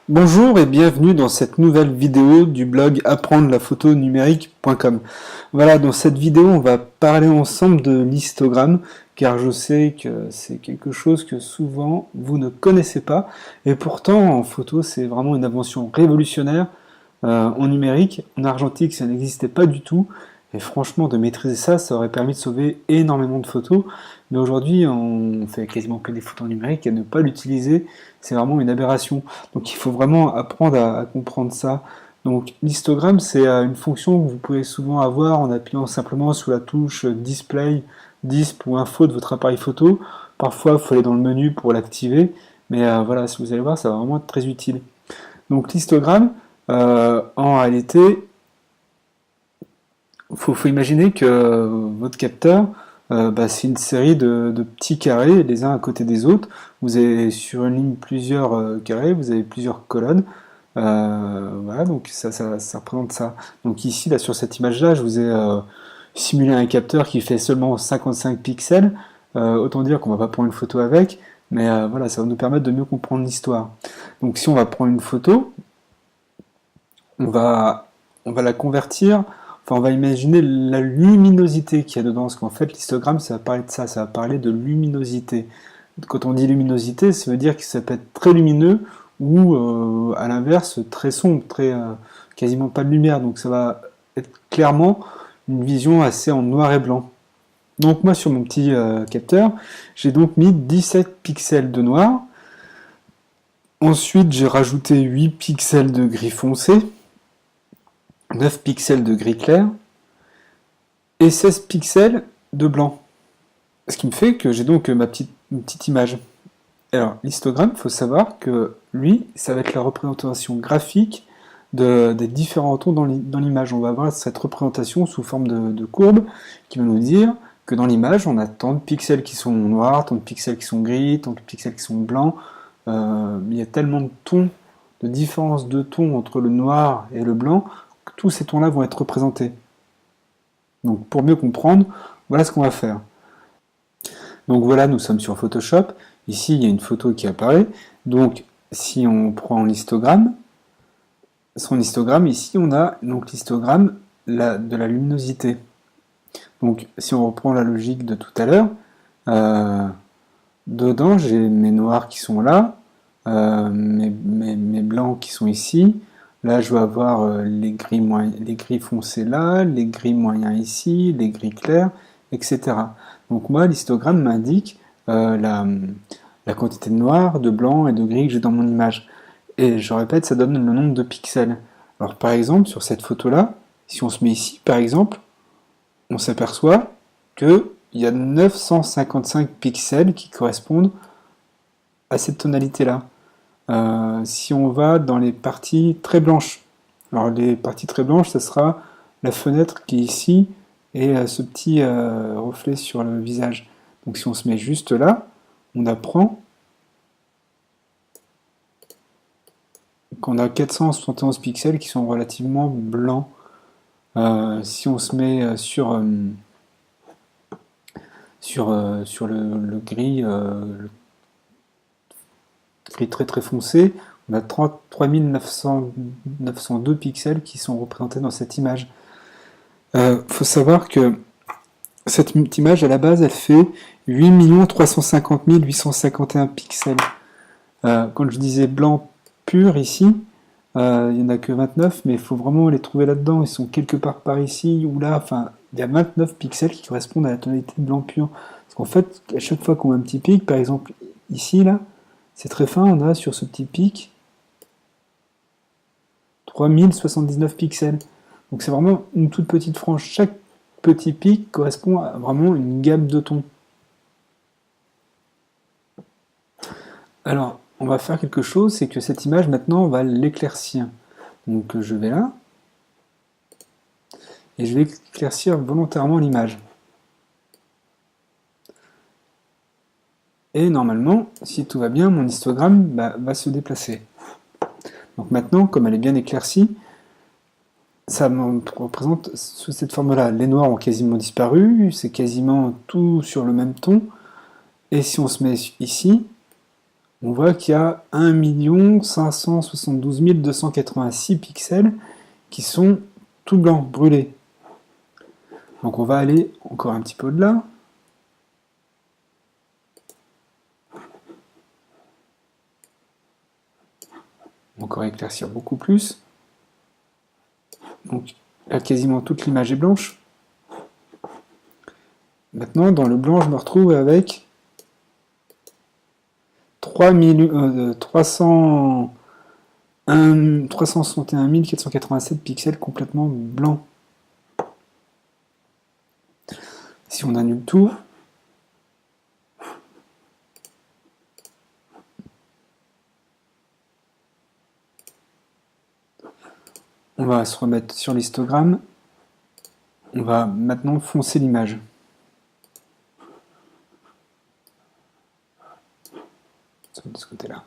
Bonjour et bienvenue dans cette nouvelle vidéo du blog apprendre-la-photo-numérique.com. Voilà, dans cette vidéo, on va parler ensemble de l'histogramme, car je sais que c'est quelque chose que souvent vous ne connaissez pas, et pourtant en photo, c'est vraiment une invention révolutionnaire en numérique. En argentique, ça n'existait pas du tout, et franchement, de maîtriser ça, ça aurait permis de sauver énormément de photos. Mais aujourd'hui, on fait quasiment que des photos numériques, et ne pas l'utiliser, c'est vraiment une aberration. Donc il faut vraiment apprendre à comprendre ça. Donc l'histogramme, c'est une fonction que vous pouvez souvent avoir en appuyant simplement sous la touche Display, Disp ou Info de votre appareil photo. Parfois, il faut aller dans le menu pour l'activer, mais voilà, si vous allez voir, ça va vraiment être très utile. Donc l'histogramme, en réalité, faut imaginer que votre capteur, c'est une série de petits carrés, les uns à côté des autres. Vous avez sur une ligne plusieurs carrés, vous avez plusieurs colonnes. Voilà, donc ça représente ça. Donc ici, là, sur cette image-là, je vous ai simulé un capteur qui fait seulement 55 pixels. Autant dire qu'on va pas prendre une photo avec, mais voilà, ça va nous permettre de mieux comprendre l'histoire. Donc si on va prendre une photo, on va, on va la convertir, enfin on va imaginer la luminosité qu'il y a dedans, parce qu'en fait l'histogramme ça va parler de ça, ça va parler de luminosité. Quand on dit luminosité, ça veut dire que ça peut être très lumineux ou à l'inverse très sombre, quasiment pas de lumière, donc ça va être clairement une vision assez en noir et blanc. Donc moi sur mon petit capteur, j'ai donc mis 17 pixels de noir, ensuite j'ai rajouté 8 pixels de gris foncé, 9 pixels de gris clair et 16 pixels de blanc. Ce qui me fait que j'ai donc une petite image. Alors, l'histogramme, il faut savoir que lui, ça va être la représentation graphique des différents tons dans l'image. On va avoir cette représentation sous forme de courbe qui va nous dire que dans l'image, on a tant de pixels qui sont noirs, tant de pixels qui sont gris, tant de pixels qui sont blancs. Il y a tellement de tons, de différence de tons entre le noir et le blanc, que tous ces tons-là vont être représentés. Donc pour mieux comprendre, voilà ce qu'on va faire. Donc voilà, nous sommes sur Photoshop. Ici, il y a une photo qui apparaît. Donc si on prend l'histogramme, son histogramme, ici on a donc l'histogramme de la luminosité. Donc si on reprend la logique de tout à l'heure, dedans j'ai mes noirs qui sont là, mes blancs qui sont ici. Là, je vais avoir les gris foncés là, les gris moyens ici, les gris clairs, etc. Donc moi, l'histogramme m'indique la quantité de noir, de blanc et de gris que j'ai dans mon image. Et je répète, ça donne le nombre de pixels. Alors par exemple, sur cette photo-là, si on se met ici, par exemple, on s'aperçoit qu'il y a 955 pixels qui correspondent à cette tonalité-là. Si on va dans les parties très blanches, alors les parties très blanches, ce sera la fenêtre qui est ici et ce petit reflet sur le visage. Donc si on se met juste là, on apprend qu'on a 471 pixels qui sont relativement blancs. Si on se met sur le gris, très très foncé, on a 3902 pixels qui sont représentés dans cette image. Faut savoir que cette image à la base elle fait 8 350 851 pixels. Quand je disais blanc pur ici, il n'y en a que 29, mais il faut vraiment les trouver là-dedans. Ils sont quelque part par ici ou là. Enfin, il y a 29 pixels qui correspondent à la tonalité de blanc pur. Parce qu'en fait, à chaque fois qu'on a un petit pic, par exemple ici, là, c'est très fin, on a sur ce petit pic 3079 pixels. Donc c'est vraiment une toute petite frange. Chaque petit pic correspond à vraiment une gamme de tons. Alors, on va faire quelque chose, c'est que cette image, maintenant, on va l'éclaircir. Donc je vais là, et je vais éclaircir volontairement l'image. Et normalement, si tout va bien, mon histogramme va se déplacer. Donc maintenant, comme elle est bien éclaircie, ça me représente sous cette forme-là. Les noirs ont quasiment disparu, c'est quasiment tout sur le même ton. Et si on se met ici, on voit qu'il y a 1 572 286 pixels qui sont tout blancs, brûlés. Donc on va aller encore un petit peu au-delà. Encore éclaircir beaucoup plus. Donc là, quasiment toute l'image est blanche. Maintenant, dans le blanc, je me retrouve avec 361 487 pixels complètement blancs. Si on annule tout, on va se remettre sur l'histogramme. On va maintenant foncer l'image. De ce côté-là.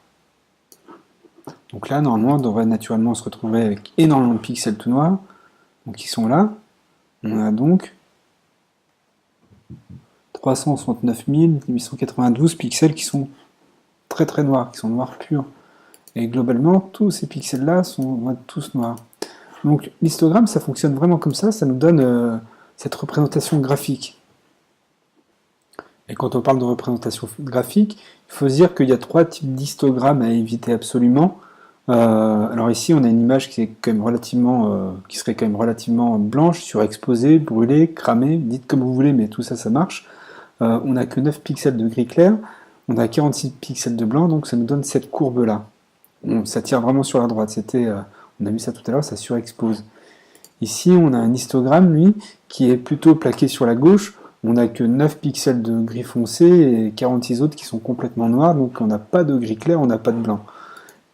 Donc là, normalement, on devrait naturellement se retrouver avec énormément de pixels tout noirs. Donc ils sont là. On a donc 369 892 pixels qui sont très très noirs, qui sont noirs purs. Et globalement, tous ces pixels-là vont être tous noirs. Donc l'histogramme, ça fonctionne vraiment comme ça nous donne cette représentation graphique. Et quand on parle de représentation graphique, il faut se dire qu'il y a 3 types d'histogrammes à éviter absolument. Alors ici, on a une image qui est quand même qui serait quand même relativement blanche, surexposée, brûlée, cramée, dites comme vous voulez, mais tout ça, ça marche. On n'a que 9 pixels de gris clair, on a 46 pixels de blanc, donc ça nous donne cette courbe-là. Ça tire vraiment sur la droite, on a vu ça tout à l'heure, ça surexpose. Ici, on a un histogramme, lui, qui est plutôt plaqué sur la gauche. On n'a que 9 pixels de gris foncé et 46 autres qui sont complètement noirs, donc on n'a pas de gris clair, on n'a pas de blanc.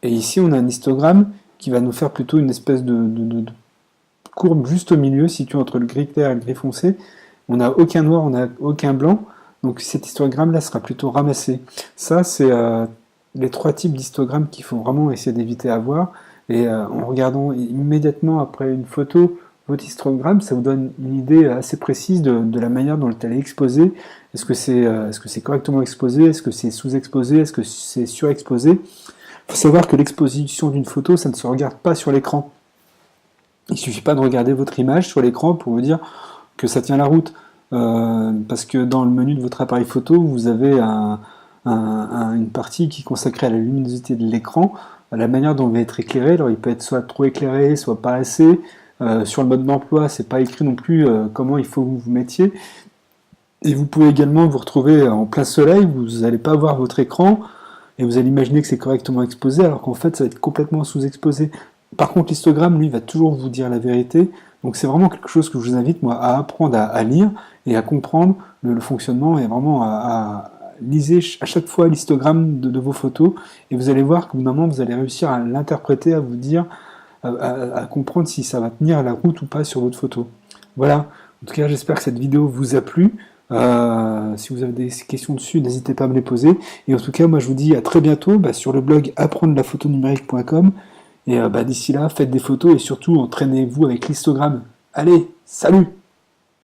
Et ici, on a un histogramme qui va nous faire plutôt une espèce de courbe juste au milieu, située entre le gris clair et le gris foncé. On n'a aucun noir, on n'a aucun blanc, donc cet histogramme-là sera plutôt ramassé. Ça, c'est les 3 types d'histogrammes qu'il faut vraiment essayer d'éviter à voir. Et en regardant immédiatement après une photo votre histogramme, ça vous donne une idée assez précise de la manière dont elle est exposée. Est-ce que c'est correctement exposé? Est-ce que c'est sous-exposé? Est-ce que c'est surexposé? Il faut savoir que l'exposition d'une photo, ça ne se regarde pas sur l'écran. Il ne suffit pas de regarder votre image sur l'écran pour vous dire que ça tient la route. Parce que dans le menu de votre appareil photo, vous avez une partie qui est consacrée à la luminosité de l'écran, à la manière dont il va être éclairé. Alors il peut être soit trop éclairé, soit pas assez. Sur le mode d'emploi, c'est pas écrit non plus comment il faut que vous vous mettiez. Et vous pouvez également vous retrouver en plein soleil, vous n'allez pas voir votre écran, et vous allez imaginer que c'est correctement exposé, alors qu'en fait ça va être complètement sous-exposé. Par contre, l'histogramme, lui, va toujours vous dire la vérité. Donc c'est vraiment quelque chose que je vous invite, moi, à apprendre à lire et à comprendre le fonctionnement, et vraiment à liser à chaque fois l'histogramme de vos photos, et vous allez voir qu'au bout d'un moment, vous allez réussir à l'interpréter, à vous dire, à comprendre si ça va tenir la route ou pas sur votre photo. Voilà, en tout cas j'espère que cette vidéo vous a plu. Si vous avez des questions dessus, n'hésitez pas à me les poser. Et en tout cas, moi je vous dis à très bientôt sur le blog apprendre-la-photo-numérique.com. Et d'ici là, faites des photos et surtout entraînez-vous avec l'histogramme. Allez, salut!